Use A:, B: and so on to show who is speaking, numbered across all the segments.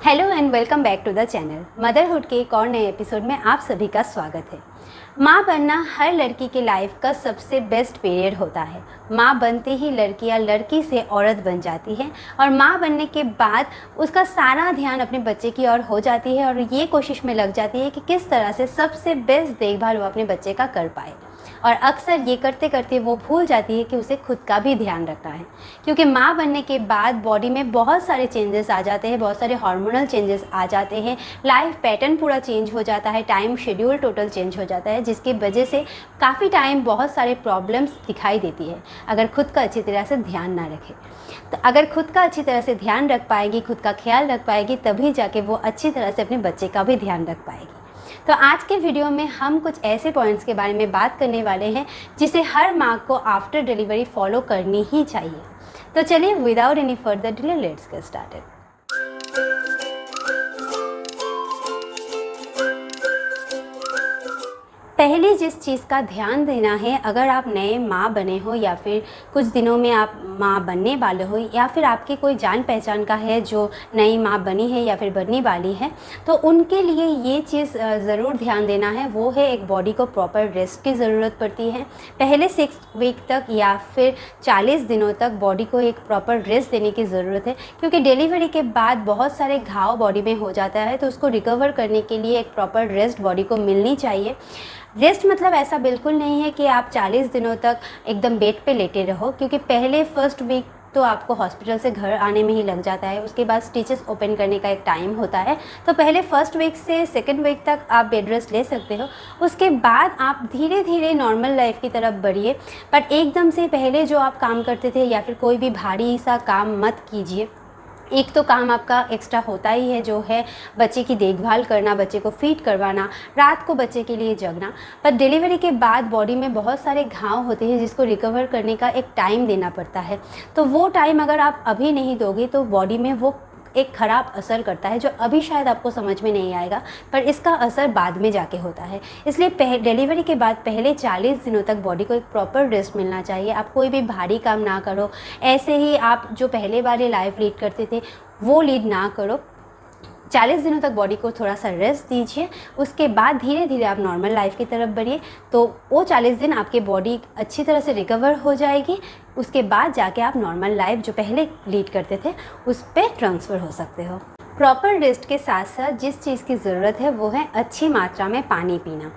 A: Hello and welcome back to the channel. Motherhood के एक और नए एपिसोड में आप सभी का स्वागत है। माँ बनना हर लड़की के लाइफ का सबसे बेस्ट पीरियड होता है। माँ बनते ही लड़की या लड़की से औरत बन जाती है और माँ बनने के बाद उसका सारा ध्यान अपने बच्चे की ओर हो जाती है और ये कोशिश में लग जाती है कि किस तरह से सबसे बेस्ट देखभाल वो अपने बच्चे का कर पाए। और अक्सर ये करते करते वो भूल जाती है कि उसे खुद का भी ध्यान रखना है, क्योंकि माँ बनने के बाद बॉडी में बहुत सारे चेंजेस आ जाते हैं, बहुत सारे हार्मोनल चेंजेस आ जाते हैं, लाइफ पैटर्न पूरा चेंज हो जाता है, टाइम शेड्यूल टोटल चेंज हो जाता है, जिसकी वजह से काफ़ी टाइम बहुत सारे प्रॉब्लम्स दिखाई देती है अगर खुद का अच्छी तरह से ध्यान ना रखे। तो अगर खुद का अच्छी तरह से ध्यान रख पाएगी, खुद का ख्याल रख पाएगी, तभी जाके वो अच्छी तरह से अपने बच्चे का भी ध्यान रख पाएगी। तो आज के वीडियो में हम कुछ ऐसे पॉइंट्स के बारे में बात करने वाले हैं जिसे हर माँ को आफ्टर डिलीवरी फॉलो करनी ही चाहिए। तो चलिए without any further delay let's get started. पहले जिस चीज़ का ध्यान देना है, अगर आप नए माँ बने हो या फिर कुछ दिनों में आप माँ बनने वाले हो या फिर आपकी कोई जान पहचान का है जो नई माँ बनी है या फिर बनने वाली है, तो उनके लिए ये चीज़ ज़रूर ध्यान देना है, वो है एक बॉडी को प्रॉपर रेस्ट की ज़रूरत पड़ती है। पहले 6 वीक तक या फिर 40 दिनों तक बॉडी को एक प्रॉपर रेस्ट देने की ज़रूरत है, क्योंकि डिलीवरी के बाद बहुत सारे घाव बॉडी में हो जाता है, तो उसको रिकवर करने के लिए एक प्रॉपर रेस्ट बॉडी को मिलनी चाहिए। रेस्ट मतलब ऐसा बिल्कुल नहीं है कि आप 40 दिनों तक एकदम बेड पे लेटे रहो, क्योंकि पहले फर्स्ट वीक तो आपको हॉस्पिटल से घर आने में ही लग जाता है, उसके बाद स्टिचेस ओपन करने का एक टाइम होता है। तो पहले फर्स्ट वीक से सेकंड वीक तक आप बेड रेस्ट ले सकते हो, उसके बाद आप धीरे धीरे नॉर्मल लाइफ की तरफ बढ़िए। पर एकदम से पहले जो आप काम करते थे या फिर कोई भी भारी सा काम मत कीजिए। एक तो काम आपका एक्स्ट्रा होता ही है, जो है बच्चे की देखभाल करना, बच्चे को फीड करवाना, रात को बच्चे के लिए जगना। पर डिलीवरी के बाद बॉडी में बहुत सारे घाव होते हैं जिसको रिकवर करने का एक टाइम देना पड़ता है। तो वो टाइम अगर आप अभी नहीं दोगे तो बॉडी में वो एक ख़राब असर करता है, जो अभी शायद आपको समझ में नहीं आएगा, पर इसका असर बाद में जाके होता है। इसलिए डिलीवरी के बाद पहले 40 दिनों तक बॉडी को एक प्रॉपर रेस्ट मिलना चाहिए। आप कोई भी भारी काम ना करो, ऐसे ही आप जो पहले वाली लाइफ लीड करते थे वो लीड ना करो। 40 दिनों तक बॉडी को थोड़ा सा रेस्ट दीजिए, उसके बाद धीरे धीरे आप नॉर्मल लाइफ की तरफ बढ़िए। तो वो 40 दिन आपकी बॉडी अच्छी तरह से रिकवर हो जाएगी, उसके बाद जाके आप नॉर्मल लाइफ जो पहले लीड करते थे उस पर ट्रांसफ़र हो सकते हो। प्रॉपर रेस्ट के साथ साथ जिस चीज़ की ज़रूरत है वो है अच्छी मात्रा में पानी पीना,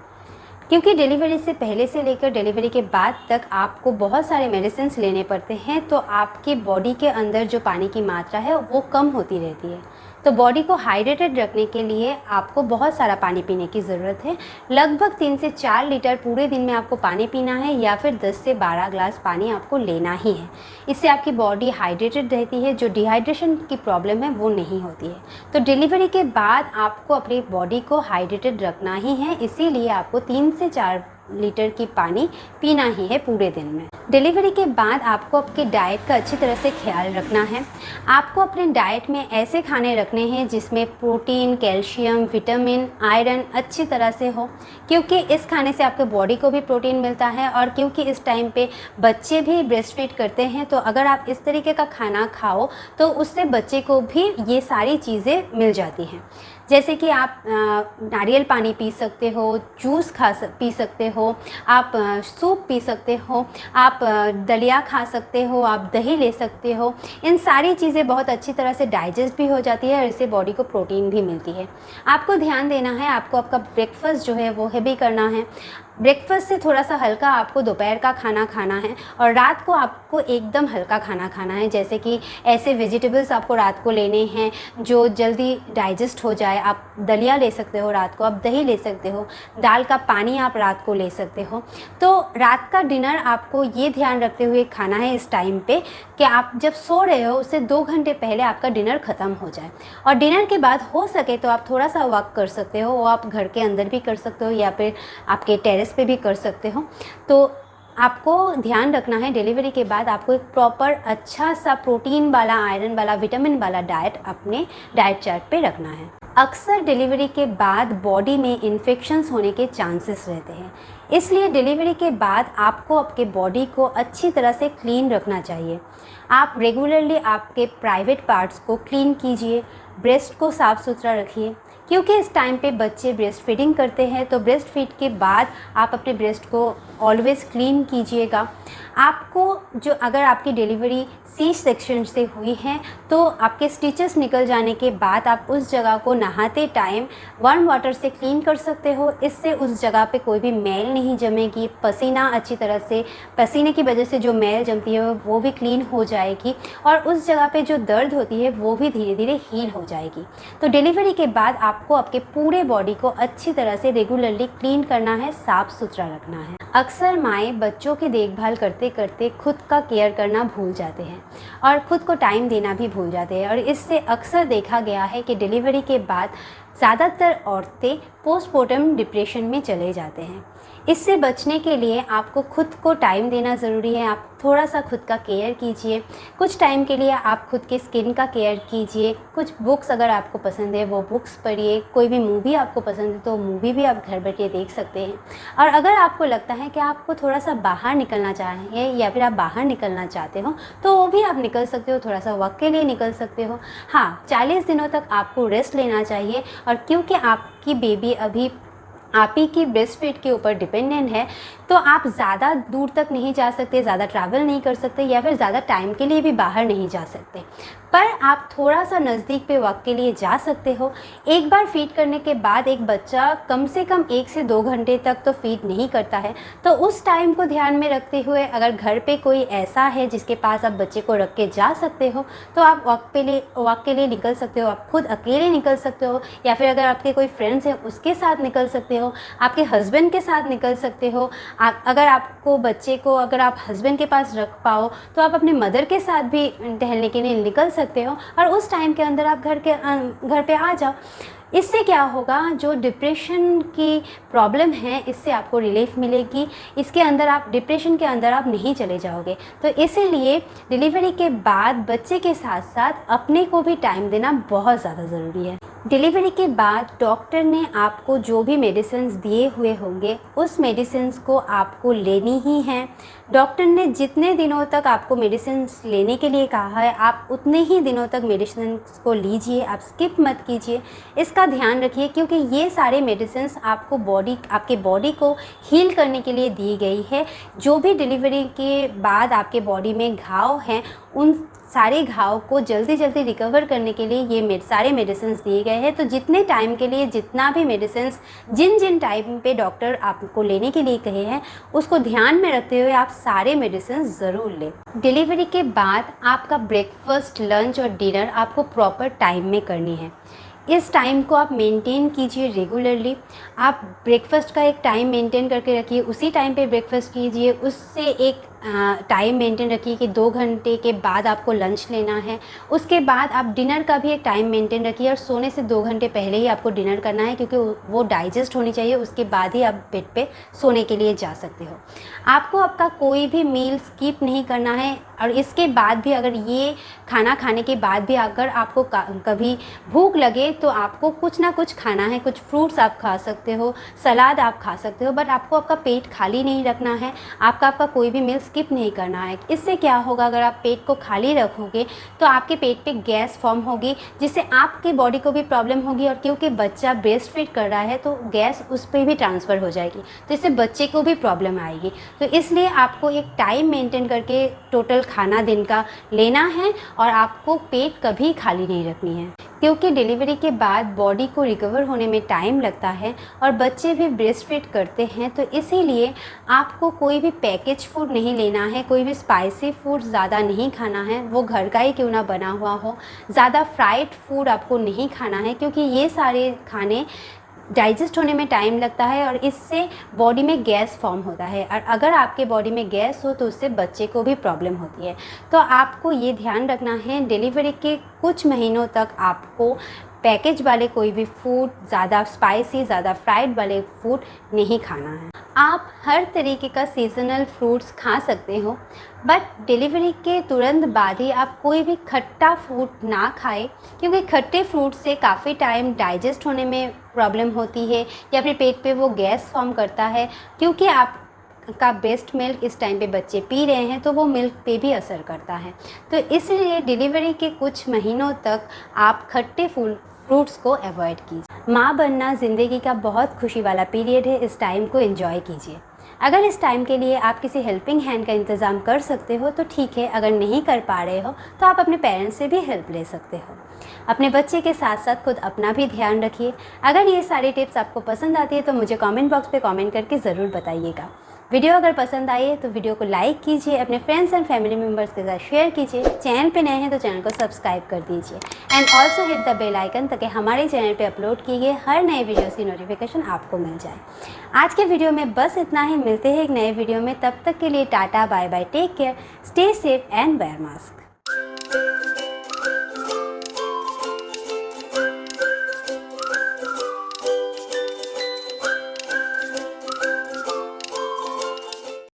A: क्योंकि डिलीवरी से पहले से लेकर डिलीवरी के बाद तक आपको बहुत सारे मेडिसिन लेने पड़ते हैं, तो आपकी बॉडी के अंदर जो पानी की मात्रा है वो कम होती रहती है। तो बॉडी को हाइड्रेटेड रखने के लिए आपको बहुत सारा पानी पीने की ज़रूरत है। लगभग 3 से 4 लीटर पूरे दिन में आपको पानी पीना है, या फिर 10 से 12 ग्लास पानी आपको लेना ही है। इससे आपकी बॉडी हाइड्रेटेड रहती है, जो डिहाइड्रेशन की प्रॉब्लम है वो नहीं होती है। तो डिलीवरी के बाद आपको अपनी बॉडी को हाइड्रेटेड रखना ही है, इसीलिए आपको 3 से 4 लीटर की पानी पीना ही है पूरे दिन में। डिलीवरी के बाद आपको आपके डाइट का अच्छी तरह से ख्याल रखना है। आपको अपने डाइट में ऐसे खाने रखने हैं जिसमें प्रोटीन, कैल्शियम, विटामिन, आयरन अच्छी तरह से हो, क्योंकि इस खाने से आपके बॉडी को भी प्रोटीन मिलता है। और क्योंकि इस टाइम पे बच्चे भी ब्रेस्ट फीड करते हैं, तो अगर आप इस तरीके का खाना खाओ तो उससे बच्चे को भी ये सारी चीज़ें मिल जाती हैं। जैसे कि आप नारियल पानी पी सकते हो, जूस पी सकते हो, आप सूप पी सकते हो, आप दलिया खा सकते हो, आप दही ले सकते हो। इन सारी चीज़ें बहुत अच्छी तरह से डाइजेस्ट भी हो जाती है और इससे बॉडी को प्रोटीन भी मिलती है। आपको ध्यान देना है, आपको आपका ब्रेकफास्ट जो है वो हैवी करना है। ब्रेकफास्ट से थोड़ा सा हल्का आपको दोपहर का खाना खाना है, और रात को आपको एकदम हल्का खाना खाना है। जैसे कि ऐसे वेजिटेबल्स आपको रात को लेने हैं जो जल्दी डाइजेस्ट हो जाए। आप दलिया ले सकते हो रात को, आप दही ले सकते हो, दाल का पानी आप रात को ले सकते हो। तो रात का डिनर आपको ये ध्यान रखते हुए खाना है इस टाइम पे कि आप जब सो रहे हो उससे 2 घंटे पहले आपका डिनर ख़त्म हो जाए। और डिनर के बाद हो सके तो आप थोड़ा सा वॉक कर सकते हो, वो आप घर के अंदर भी कर सकते हो या फिर आपके टेरेस पे भी कर सकते हो। तो आपको ध्यान रखना है डिलीवरी के बाद आपको एक प्रॉपर अच्छा सा प्रोटीन वाला, आयरन वाला, विटामिन वाला डाइट अपने डाइट चार्ट पे रखना है। अक्सर डिलीवरी के बाद बॉडी में इन्फेक्शंस होने के चांसेस रहते हैं, इसलिए डिलीवरी के बाद आपको आपके बॉडी को अच्छी तरह से क्लीन रखना चाहिए। आप रेगुलरली आपके प्राइवेट पार्ट्स को क्लीन कीजिए, ब्रेस्ट को साफ़ सुथरा रखिए, क्योंकि इस टाइम पे बच्चे ब्रेस्ट फीडिंग करते हैं। तो ब्रेस्ट फीड के बाद आप अपने ब्रेस्ट को ऑलवेज़ क्लीन कीजिएगा। आपको जो अगर आपकी डिलीवरी सी सेक्शन से हुई है तो आपके स्टिचेस निकल जाने के बाद आप उस जगह को नहाते टाइम वार्म वाटर से क्लीन कर सकते हो। इससे उस जगह पे कोई भी मैल नहीं जमेगी, पसीना अच्छी तरह से, पसीने की वजह से जो मैल जमती है वो भी क्लीन हो जाएगी और उस जगह पे जो दर्द होती है वो भी धीरे धीरे हील हो जाएगी। तो डिलीवरी के बाद आपको आपके पूरे बॉडी को अच्छी तरह से रेगुलरली क्लीन करना है, साफ़ सुथरा रखना है। अक्सर माएँ बच्चों की देखभाल करते करते खुद का केयर करना भूल जाते हैं और ख़ुद को टाइम देना भी भूल जाते हैं और इससे अक्सर देखा गया है कि डिलीवरी के बाद ज़्यादातर औरतें पोस्टमार्टम डिप्रेशन में चले जाते हैं। इससे बचने के लिए आपको खुद को टाइम देना ज़रूरी है। आप थोड़ा सा खुद का केयर कीजिए। कुछ टाइम के लिए आप खुद के स्किन का केयर कीजिए। कुछ बुक्स अगर आपको पसंद है वो बुक्स पढ़िए। कोई भी मूवी आपको पसंद है तो मूवी भी आप घर बैठे देख सकते हैं। और अगर आपको लगता है कि आपको थोड़ा सा बाहर निकलना चाहिए या फिर आप बाहर निकलना चाहते हो तो वो भी आप निकल सकते हो, थोड़ा सा वॉक के लिए निकल सकते हो। हाँ, 40 दिनों तक आपको रेस्ट लेना चाहिए और क्योंकि आपकी बेबी अभी आप ही की ब्रेस्ट फीड के ऊपर डिपेंडेंट है तो आप ज़्यादा दूर तक नहीं जा सकते, ज़्यादा ट्रैवल नहीं कर सकते या फिर ज़्यादा टाइम के लिए भी बाहर नहीं जा सकते, पर आप थोड़ा सा नज़दीक पे वॉक के लिए जा सकते हो। एक बार फीड करने के बाद एक बच्चा कम से कम 1 से 2 घंटे तक तो फीड नहीं करता है, तो उस टाइम को ध्यान में रखते हुए अगर घर पे कोई ऐसा है जिसके पास आप बच्चे को रख के जा सकते हो तो आप वॉक के लिए निकल सकते हो। आप खुद अकेले निकल सकते हो या फिर अगर आपके कोई फ्रेंड्स हैं उसके साथ निकल सकते हो, आपके हस्बैंड के साथ निकल सकते हो। अगर आपको बच्चे को अगर आप हस्बैंड के पास रख पाओ तो आप अपने मदर के साथ भी टहलने के लिए निकल सकते हो और उस टाइम के अंदर आप घर पे आ जाओ। इससे क्या होगा, जो डिप्रेशन की प्रॉब्लम है इससे आपको रिलीफ मिलेगी। इसके अंदर आप डिप्रेशन के अंदर आप नहीं चले जाओगे। तो इसीलिए डिलीवरी के बाद बच्चे के साथ साथ अपने को भी टाइम देना बहुत ज़्यादा ज़रूरी है। डिलीवरी के बाद डॉक्टर ने आपको जो भी मेडिसिन्स दिए हुए होंगे उस मेडिसिन्स को आपको लेनी ही हैं। डॉक्टर ने जितने दिनों तक आपको मेडिसिन्स लेने के लिए कहा है आप उतने ही दिनों तक मेडिसिन्स को लीजिए, आप स्किप मत कीजिए। इसका ध्यान रखिए क्योंकि ये सारे मेडिसिन्स आपको आपके बॉडी को हील करने के लिए दी गई है। जो भी डिलीवरी के बाद आपके बॉडी में घाव हैं उन सारे घाव को जल्दी जल्दी रिकवर करने के लिए ये सारे मेडिसिन्स दिए गए हैं। तो जितने टाइम के लिए जितना भी मेडिसिन्स जिन टाइम पे डॉक्टर आपको लेने के लिए कहे हैं उसको ध्यान में रखते हुए आप सारे मेडिसिन्स ज़रूर लें। डिलीवरी के बाद आपका ब्रेकफास्ट, लंच और डिनर आपको प्रॉपर टाइम में करनी है। इस टाइम को आप मेंटेन कीजिए रेगुलरली। आप ब्रेकफास्ट का एक टाइम मेंटेन करके रखिए, उसी टाइम पे ब्रेकफास्ट कीजिए। उससे एक टाइम मेंटेन रखिए कि 2 घंटे के बाद आपको लंच लेना है। उसके बाद आप डिनर का भी एक टाइम मेंटेन रखिए और सोने से 2 घंटे पहले ही आपको डिनर करना है क्योंकि वो डाइजेस्ट होनी चाहिए, उसके बाद ही आप बेड पे सोने के लिए जा सकते हो। आपको आपका कोई भी मील स्किप नहीं करना है और इसके बाद भी अगर ये खाना खाने के बाद भी अगर आपको कभी भूख लगे तो आपको कुछ ना कुछ खाना है। कुछ फ्रूट्स आप खा सकते हो, सलाद आप खा सकते हो, बट आपको आपका पेट खाली नहीं रखना है। आपका कोई भी मील स्किप नहीं करना है। इससे क्या होगा, अगर आप पेट को खाली रखोगे तो आपके पेट पे गैस फॉर्म होगी जिससे आपके बॉडी को भी प्रॉब्लम होगी और क्योंकि बच्चा ब्रेस्ट फीड कर रहा है तो गैस उस पर भी ट्रांसफ़र हो जाएगी, तो इससे बच्चे को भी प्रॉब्लम आएगी। तो इसलिए आपको एक टाइम मेंटेन करके टोटल खाना दिन का लेना है और आपको पेट कभी खाली नहीं रखनी है क्योंकि डिलीवरी के बाद बॉडी को रिकवर होने में टाइम लगता है और बच्चे भी ब्रेस्ट फीड करते हैं। तो इसीलिए आपको कोई भी पैकेज फूड नहीं लेना है, कोई भी स्पाइसी फूड ज़्यादा नहीं खाना है, वो घर का ही क्यों ना बना हुआ हो। ज़्यादा फ्राइड फूड आपको नहीं खाना है क्योंकि ये सारे खाने डाइजेस्ट होने में टाइम लगता है और इससे बॉडी में गैस फॉर्म होता है और अगर आपके बॉडी में गैस हो तो उससे बच्चे को भी प्रॉब्लम होती है। तो आपको ये ध्यान रखना है डिलीवरी के कुछ महीनों तक आपको पैकेज वाले कोई भी फूड, ज़्यादा स्पाइसी, ज़्यादा फ्राइड वाले फूड नहीं खाना है। आप हर तरीके का सीजनल फ्रूट्स खा सकते हो बट डिलीवरी के तुरंत बाद ही आप कोई भी खट्टा फूड ना खाएं क्योंकि खट्टे फ्रूट से काफ़ी टाइम डाइजेस्ट होने में प्रॉब्लम होती है या फिर पेट पे वो गैस फॉर्म करता है क्योंकि आप का बेस्ट मिल्क इस टाइम पे बच्चे पी रहे हैं तो वो मिल्क पे भी असर करता है। तो इसलिए डिलीवरी के कुछ महीनों तक आप खट्टे फ्रूट्स को अवॉइड कीजिए। माँ बनना ज़िंदगी का बहुत खुशी वाला पीरियड है, इस टाइम को एंजॉय कीजिए। अगर इस टाइम के लिए आप किसी हेल्पिंग हैंड का इंतज़ाम कर सकते हो तो ठीक है, अगर नहीं कर पा रहे हो तो आप अपने पेरेंट्स से भी हेल्प ले सकते हो। अपने बच्चे के साथ साथ खुद अपना भी ध्यान रखिए। अगर ये सारी टिप्स आपको पसंद आती है तो मुझे कमेंट बॉक्स पे कमेंट करके ज़रूर बताइएगा। वीडियो अगर पसंद आई है तो वीडियो को लाइक कीजिए, अपने फ्रेंड्स एंड फैमिली मेम्बर्स के साथ शेयर कीजिए। चैनल पे नए हैं तो चैनल को सब्सक्राइब कर दीजिए and also hit the bell icon ताकि हमारे चैनल पे अपलोड किए गए हर नए वीडियोस की नोटिफिकेशन आपको मिल जाए। आज के वीडियो में बस इतना ही, मिलते हैं एक नए वीडियो में। तब तक के लिए टाटा, bye bye, take care, stay safe and wear mask.